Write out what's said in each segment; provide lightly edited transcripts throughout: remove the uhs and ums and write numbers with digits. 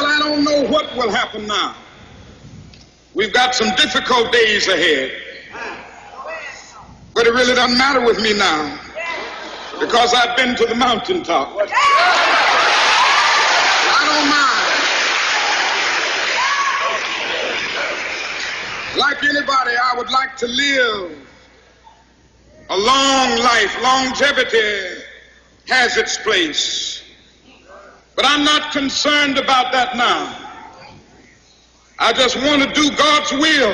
Well, I don't know what will happen now. We've got some difficult days ahead. But it really doesn't matter with me now, because I've been to the mountaintop. I don't mind. Like anybody, I would like to live a long life. Longevity has its place. But I'm not concerned about that now. I just want to do God's will.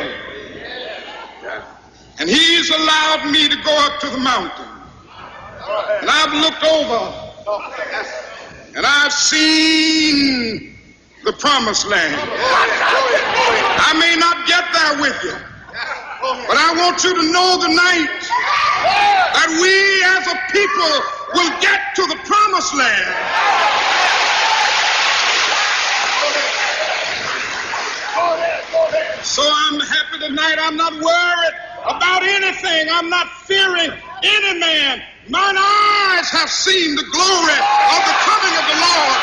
And He's allowed me to go up to the mountain. And I've looked over and I've seen the promised land. I may not get there with you, but I want you to know tonight that we as a people will get to the promised land. So I'm happy tonight. I'm not worried about anything. I'm not fearing any man. Mine eyes have seen the glory of the coming of the Lord.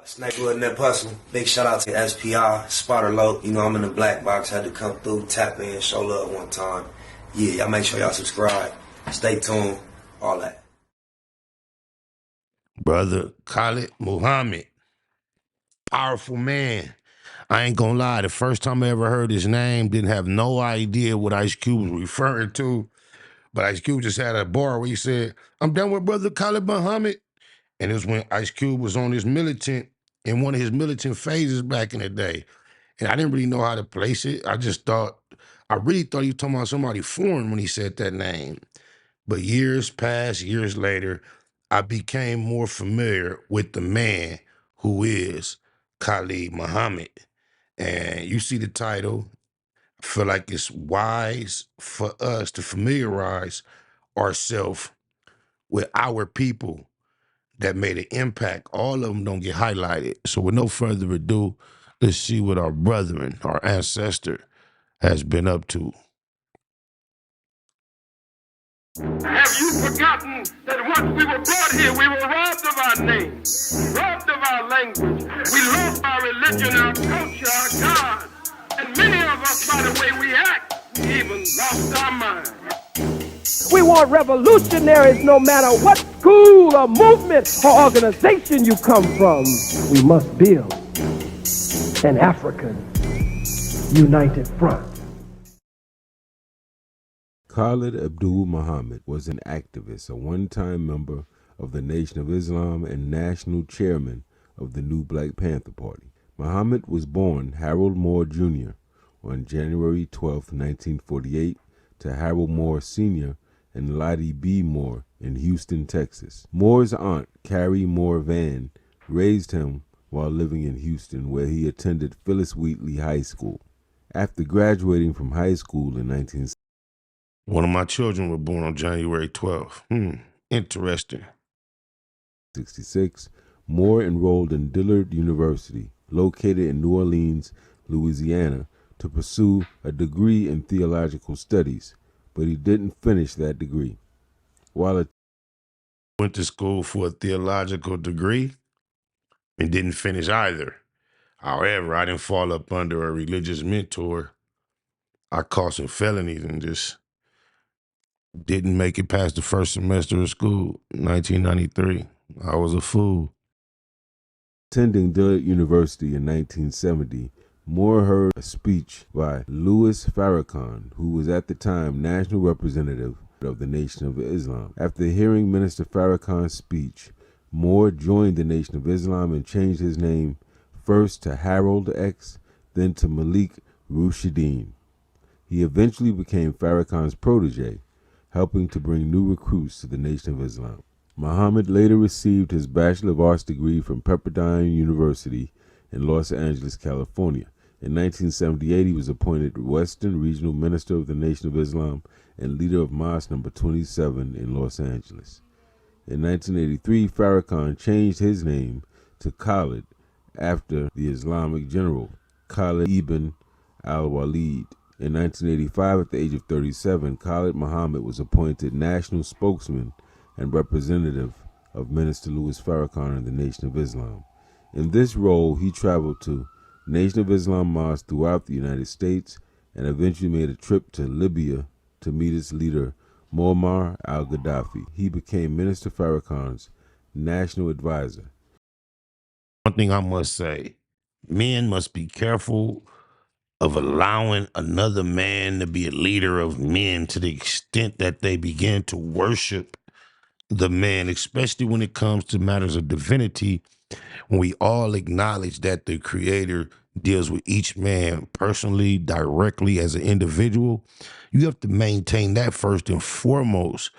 Snakewood and that Puzzle. Big shout out to SPI, Spotter Low. You know I'm in the black box. Had to come through, tap in, show love one time. Yeah, y'all make sure y'all subscribe. Stay tuned. All that. Brother Khalid Muhammad. Powerful man. I ain't gonna lie, the first time I ever heard his name, didn't have no idea what Ice Cube was referring to. But Ice Cube just had a bar where he said, I'm done with Brother Khalid Muhammad. And it was when Ice Cube was on his militant, in one of his militant phases back in the day. And I didn't really know how to place it. I really thought he was talking about somebody foreign when he said that name. But years passed, years later, I became more familiar with the man who is Khalid Muhammad. And you see the title, I feel like it's wise for us to familiarize ourselves with our people that made an impact. All of them don't get highlighted. So with no further ado, let's see what our brethren, our ancestor, has been up to. Have you forgotten that once we were brought here, we were robbed of our name, robbed of our language, we lost our religion, our culture, our God, and many of us, by the way we act, we even lost our mind. We want revolutionaries no matter what school or movement or organization you come from. We must build an African united front. Khalid Abdul Muhammad was an activist, a one-time member of the Nation of Islam and national chairman of the new Black Panther Party. Muhammad was born Harold Moore Jr. on January 12, 1948, to Harold Moore Sr. and Lottie B. Moore in Houston, Texas. Moore's aunt, Carrie Moore Van, raised him while living in Houston, where he attended Phyllis Wheatley High School. After graduating from high school in 1960, one of my children were born on January 12th. Interesting. 1966, Moore enrolled in Dillard University, located in New Orleans, Louisiana, to pursue a degree in theological studies, but he didn't finish that degree. While went to school for a theological degree and didn't finish either. However, I didn't fall up under a religious mentor. I caught some felonies and just didn't make it past the first semester of school, 1993. I was a fool. Attending Dillard University in 1970, Moore heard a speech by Louis Farrakhan, who was at the time national representative of the Nation of Islam. After hearing Minister Farrakhan's speech, Moore joined the Nation of Islam and changed his name first to Harold X, then to Malik Rushideen. He eventually became Farrakhan's protege, helping to bring new recruits to the Nation of Islam. Muhammad later received his Bachelor of Arts degree from Pepperdine University in Los Angeles, California. In 1978, he was appointed Western Regional Minister of the Nation of Islam and leader of Mosque number 27 in Los Angeles. In 1983, Farrakhan changed his name to Khalid after the Islamic general Khalid ibn al-Walid. In 1985, at the age of 37, Khalid Muhammad was appointed national spokesman and representative of Minister Louis Farrakhan and the Nation of Islam. In this role, he traveled to Nation of Islam mosques throughout the United States and eventually made a trip to Libya to meet its leader, Muammar al-Gaddafi. He became Minister Farrakhan's national advisor. One thing I must say, men must be careful of allowing another man to be a leader of men to the extent that they begin to worship the man, especially when it comes to matters of divinity, when we all acknowledge that the Creator deals with each man personally, directly as an individual. You have to maintain that first and foremost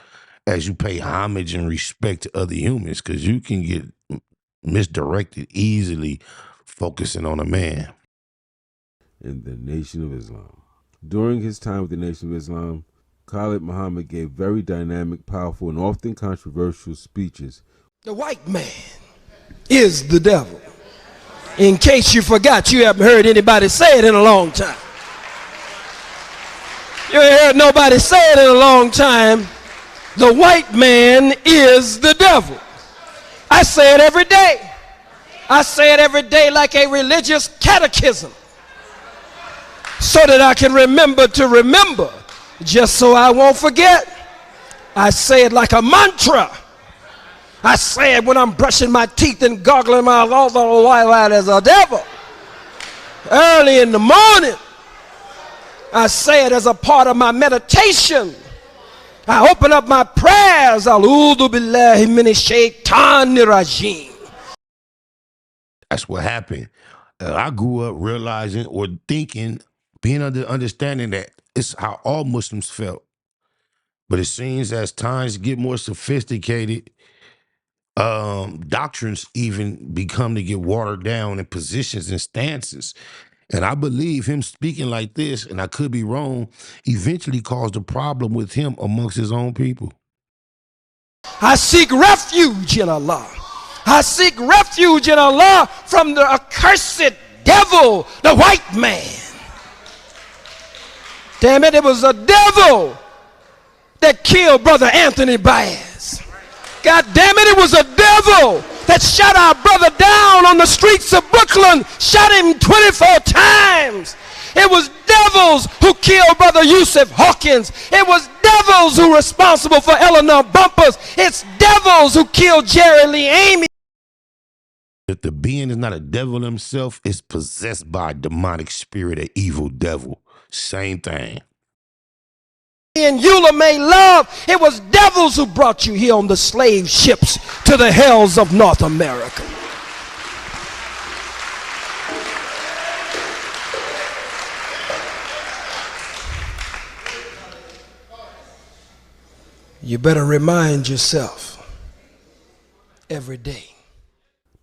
as you pay homage and respect to other humans, because you can get misdirected easily focusing on a man. In the Nation of Islam. During his time with the Nation of Islam, Khalid Muhammad gave very dynamic, powerful, and often controversial speeches. The white man is the devil. In case you forgot, you haven't heard anybody say it in a long time. You ain't heard nobody say it in a long time. The white man is the devil. I say it every day. I say it every day like a religious catechism, so that I can remember to remember, just so I won't forget. I say it like a mantra. I say it when I'm brushing my teeth and gargling my mouth all the while as a devil. Early in the morning, I say it as a part of my meditation. I open up my prayers. A'udhu billahi minash shaitanir rajim. That's what happened. I grew up realizing or thinking, being under understanding that it's how all Muslims felt. But it seems as times get more sophisticated, doctrines even become to get watered down in positions and stances. And I believe him speaking like this, and I could be wrong, eventually caused a problem with him amongst his own people. I seek refuge in Allah. I seek refuge in Allah from the accursed devil, the white man. Damn it, it was a devil that killed Brother Anthony Baez. God damn it, it was a devil that shot our brother down on the streets of Brooklyn, shot him 24 times. It was devils who killed Brother Yusuf Hawkins. It was devils who were responsible for Eleanor Bumpers. It's devils who killed Jerry Lee Amy. If the being is not a devil himself, it's possessed by a demonic spirit, an evil devil. Same thing. And Eula made love. It was devils who brought you here on the slave ships to the hells of North America. You better remind yourself every day.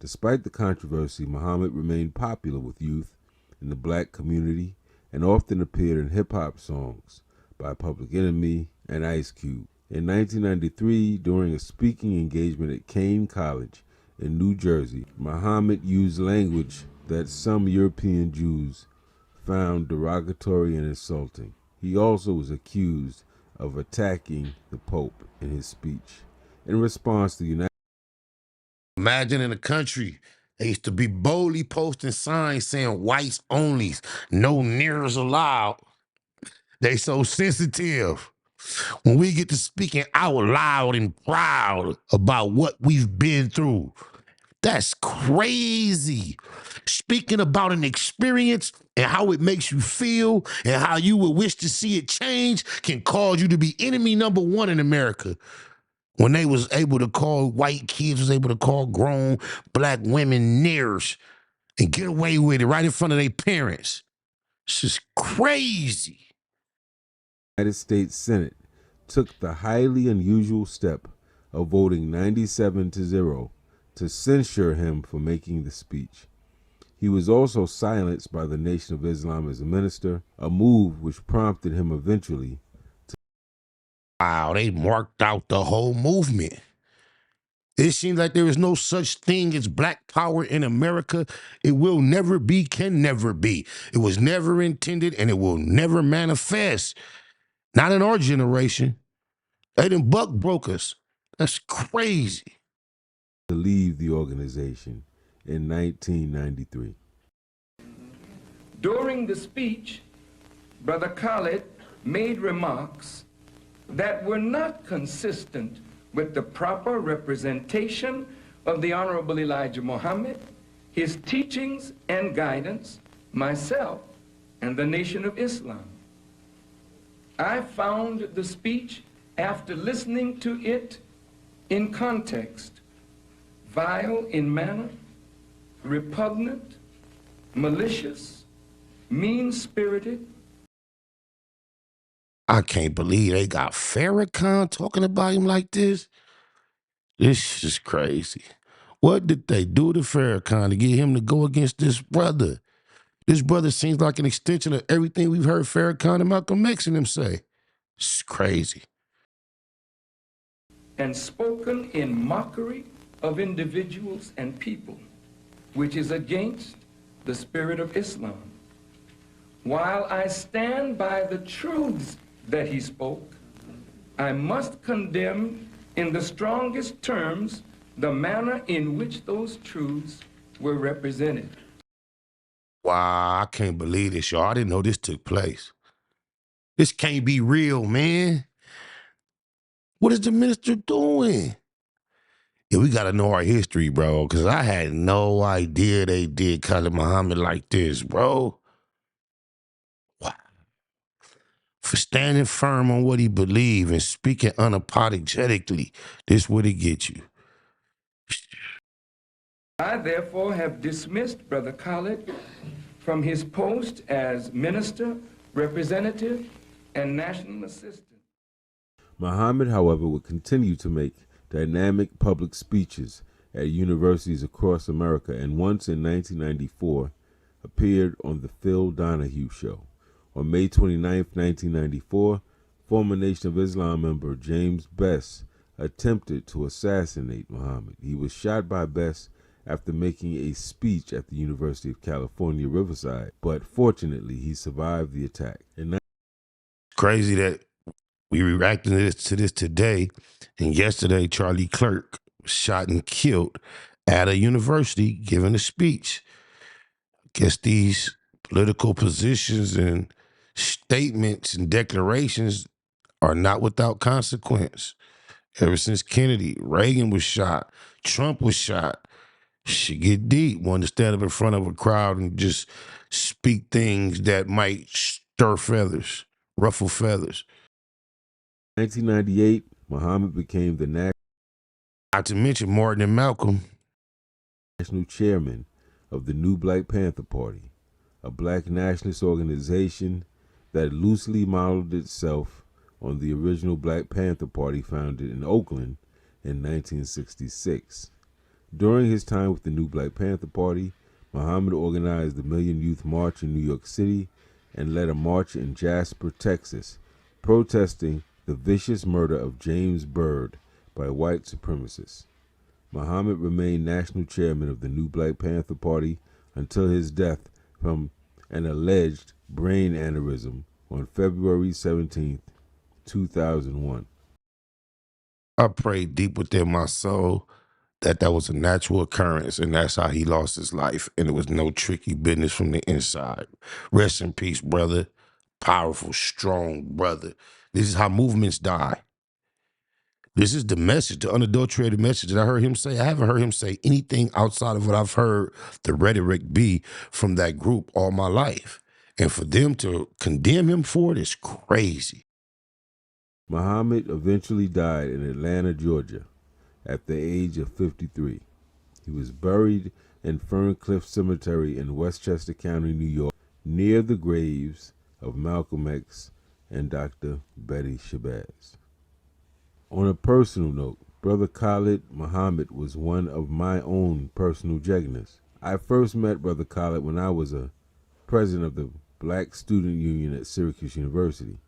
Despite the controversy, Muhammad remained popular with youth in the black community and often appeared in hip-hop songs by Public Enemy and Ice Cube. In 1993, during a speaking engagement at Kane College in New Jersey, Muhammad used language that some European Jews found derogatory and insulting. He also was accused of attacking the Pope in his speech. In response, the United Imagine in a country, they used to be boldly posting signs saying whites only, no nears allowed. They so sensitive. When we get to speaking out loud and proud about what we've been through, that's crazy. Speaking about an experience and how it makes you feel and how you would wish to see it change can cause you to be enemy number one in America. When they was able to call white kids, was able to call grown black women nears and get away with it right in front of their parents. It's just crazy. United States Senate took the highly unusual step of voting 97-0 to censure him for making the speech. He was also silenced by the Nation of Islam as a minister, a move which prompted him eventually to... Wow, they marked out the whole movement. It seems like there is no such thing as black power in America. It will never be, can never be. It was never intended and it will never manifest. Not in our generation. They done buck broke us. That's crazy. to leave the organization in 1993. During the speech, Brother Khalid made remarks that were not consistent with the proper representation of the Honorable Elijah Muhammad, his teachings and guidance, myself, and the Nation of Islam. I found the speech, after listening to it in context, vile in manner, repugnant, malicious, mean-spirited. I can't believe they got Farrakhan talking about him like this. This is crazy. What did they do to Farrakhan to get him to go against this brother? This brother seems like an extension of everything we've heard Farrakhan and Malcolm X and them say. It's crazy. And spoken in mockery of individuals and people, which is against the spirit of Islam. While I stand by the truths that he spoke, I must condemn in the strongest terms the manner in which those truths were represented. Wow, I can't believe this, y'all. I didn't know this took place. This can't be real, man. What is the minister doing? Yeah, we got to know our history, bro, because I had no idea they did Khalid Muhammad like this, bro. Wow. For standing firm on what he believed and speaking unapologetically, this would it get you. I therefore have dismissed Brother Khalid from his post as minister, representative, and national assistant. Muhammad, however, would continue to make dynamic public speeches at universities across America, and once in 1994 appeared on The Phil Donahue Show. On May 29, 1994, former Nation of Islam member James Best attempted to assassinate Muhammad. He was shot by Best after making a speech at the University of California, Riverside, but fortunately he survived the attack. Crazy that we reacting to this today, and yesterday Charlie Clerk was shot and killed at a university giving a speech. I guess these political positions and statements and declarations are not without consequence. Ever since Kennedy, Reagan was shot, Trump was shot. Shit get deep. Wanted to stand up in front of a crowd and just speak things that might stir feathers, ruffle feathers. 1998, Muhammad became the Not to mention Martin and Malcolm. national chairman of the New Black Panther Party, a black nationalist organization that loosely modeled itself on the original Black Panther Party founded in Oakland in 1966. During his time with the New Black Panther Party, Muhammad organized the Million Youth March in New York City and led a march in Jasper, Texas, protesting the vicious murder of James Byrd by white supremacists. Muhammad remained national chairman of the New Black Panther Party until his death from an alleged brain aneurysm on February 17, 2001. I prayed deep within my soul that was a natural occurrence, and that's how he lost his life, and it was no tricky business from the inside. Rest in peace, brother. Powerful, strong brother. This is how movements die. This is the message, the unadulterated message that I heard him say. I haven't heard him say anything outside of what I've heard the rhetoric be from that group all my life. And for them to condemn him for it is crazy. Muhammad eventually died in Atlanta, Georgia, at the age of 53. He was buried in Ferncliff Cemetery in Westchester County, New York, near the graves of Malcolm X and Dr. Betty Shabazz. On a personal note, Brother Khalid Muhammad was one of my own personal jegnas. I first met Brother Khalid when I was a president of the Black Student Union at Syracuse University.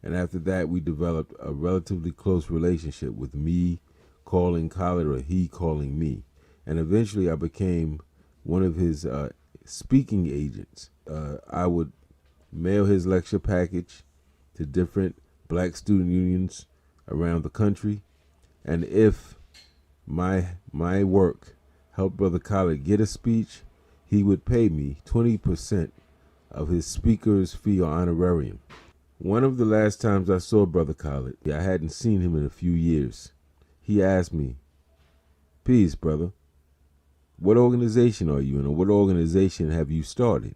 And after that, we developed a relatively close relationship, with me calling Khalid or he calling me. And eventually I became one of his speaking agents. I would mail his lecture package to different black student unions around the country. And if my work helped Brother Khalid get a speech, he would pay me 20% of his speaker's fee or honorarium. One of the last times I saw Brother Khalid, I hadn't seen him in a few years. He asked me, "Peace, brother. What organization are you in, or what organization have you started?"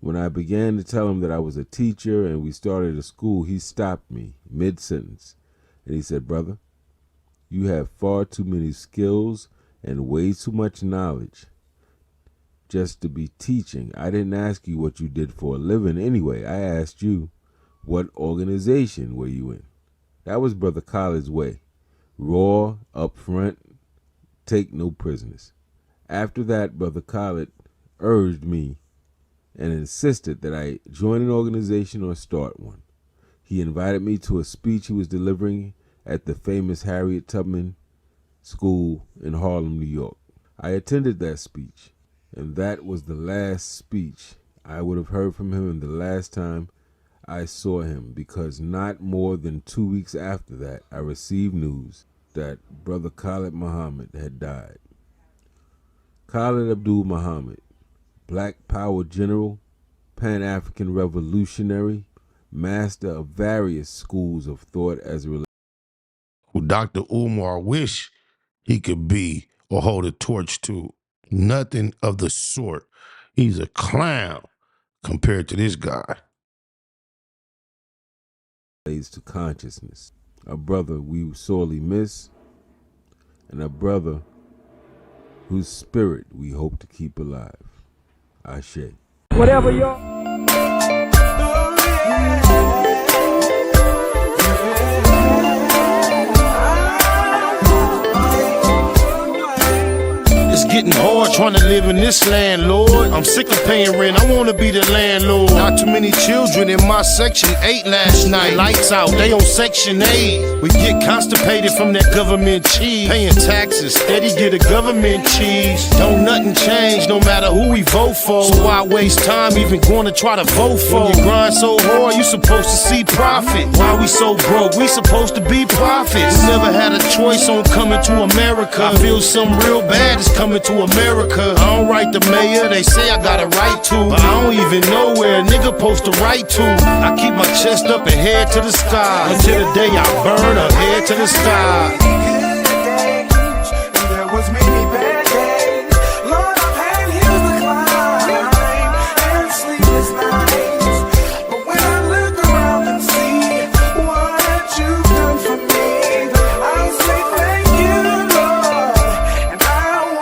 When I began to tell him that I was a teacher and we started a school, he stopped me mid-sentence. And he said, "Brother, you have far too many skills and way too much knowledge just to be teaching. I didn't ask you what you did for a living anyway. I asked you, what organization were you in?" That was Brother Khalid's way. Raw, upfront, take no prisoners. After that, Brother Khalid urged me and insisted that I join an organization or start one. He invited me to a speech he was delivering at the famous Harriet Tubman School in Harlem, New York. I attended that speech, and that was the last speech I would have heard from him and the last time I saw him, because not more than 2 weeks after that, I received news that Brother Khalid Muhammad had died. Khalid Abdul Muhammad, Black Power general, Pan-African revolutionary, master of various schools of thought as a Who Dr. Umar wish he could be or hold a torch to. Nothing of the sort. He's a clown compared to this guy. relates to consciousness. A brother we sorely miss, and a brother whose spirit we hope to keep alive. Ashe. Whatever your Getting hard trying to live in this land, Lord. I'm sick of paying rent, I wanna be the landlord. Not too many children in my section 8 last night. Lights out, they on section 8. We get constipated from that government cheese. Paying taxes, steady get a government cheese. Don't nothing change no matter who we vote for. So why waste time even going to try to vote for? When you grind so hard, you supposed to see profit. Why we so broke? We supposed to be prophets. We never had a choice on coming to America. I feel something real bad is coming to America. I don't write the mayor, they say I got a right to, but I don't even know where a nigga supposed to write to. I keep my chest up and head to the sky until the day I burn or head to the sky. There was many bad days. Lord, I've had hills to climb and sleepless nights. But when I look around and see what you've done for me, I'll say thank you, Lord, and I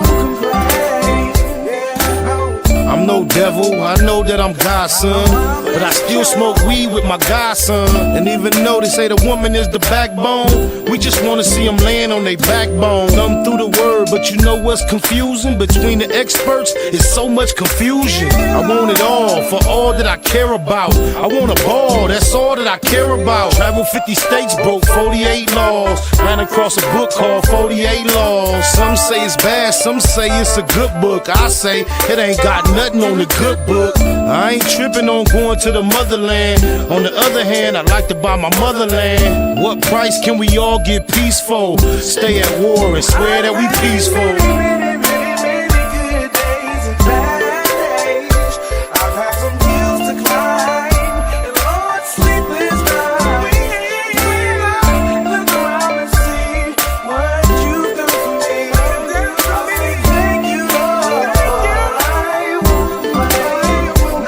won't complain. Yeah, I'm no devil, I know that I'm God's son, but I still smoke weed with my godson. And even though they say the woman is the backbone, we just wanna see them laying on their backbone. Thumb through the word, but you know what's confusing? Between the experts, it's so much confusion. I want it all, for all that I care about. I want a ball, that's all that I care about. Travel 50 states, broke 48 laws. Ran across a book called 48 Laws. Some say it's bad, some say it's a good book. I say it ain't got nothing on the good book. I ain't tripping on going to the motherland. On the other hand, I like to buy my motherland. What price can we all get peaceful? Stay at war and swear that we peaceful. many good days and bad days. I've had some hills to climb and Lord, sleepless nights. When I look around and see what you've done for me, I'll say thank you, Lord. I won't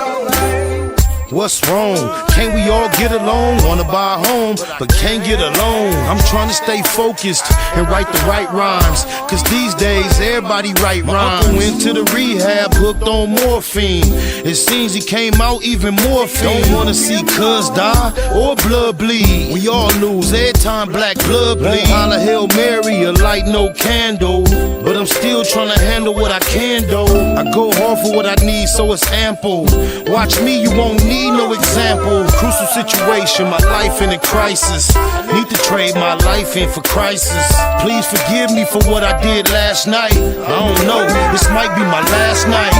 complain. What's wrong? Can't we all get along? Wanna buy a home, but can't get along. I'm trying to stay focused and write the right rhymes, cause these days everybody write rhymes. Uncle went to the rehab, hooked on morphine. It seems he came out even more fiend. Don't wanna see cuz die or blood bleed. We all lose every time black blood bleed. Holla Hail Mary, a light no candle, but I'm still trying to handle what I can do. I go hard for what I need, so it's ample. Watch me, you won't need no example. Crucial situation, my life in a crisis. Need to trade my life in for crisis. Please forgive me for what I did last night. I don't know, this might be my last night.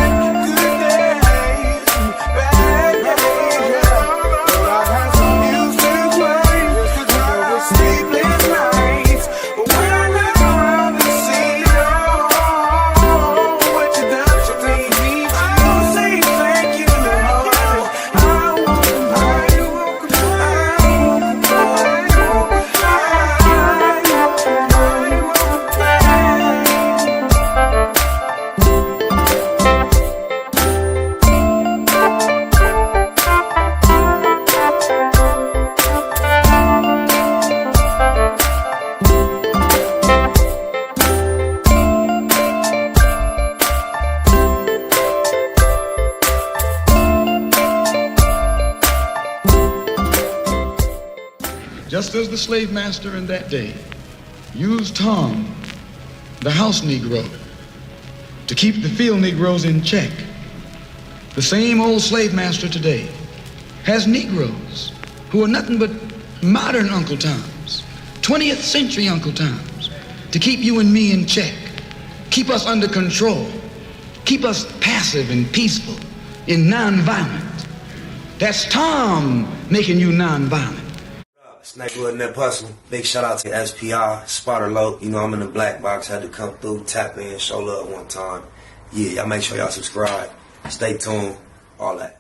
Sleepless nights, but when I look around and says the slave master in that day used Tom, the house Negro, to keep the field Negroes in check. The same old slave master today has Negroes who are nothing but modern Uncle Toms, 20th century Uncle Toms, to keep you and me in check, keep us under control, keep us passive and peaceful and nonviolent. That's Tom making you nonviolent. Snake Wood and that Puzzle. Big shout out to SPI, Spotter Low. You know I'm in the black box, had to come through, tap in, show love one time. Yeah, y'all make sure y'all subscribe. Stay tuned, all that.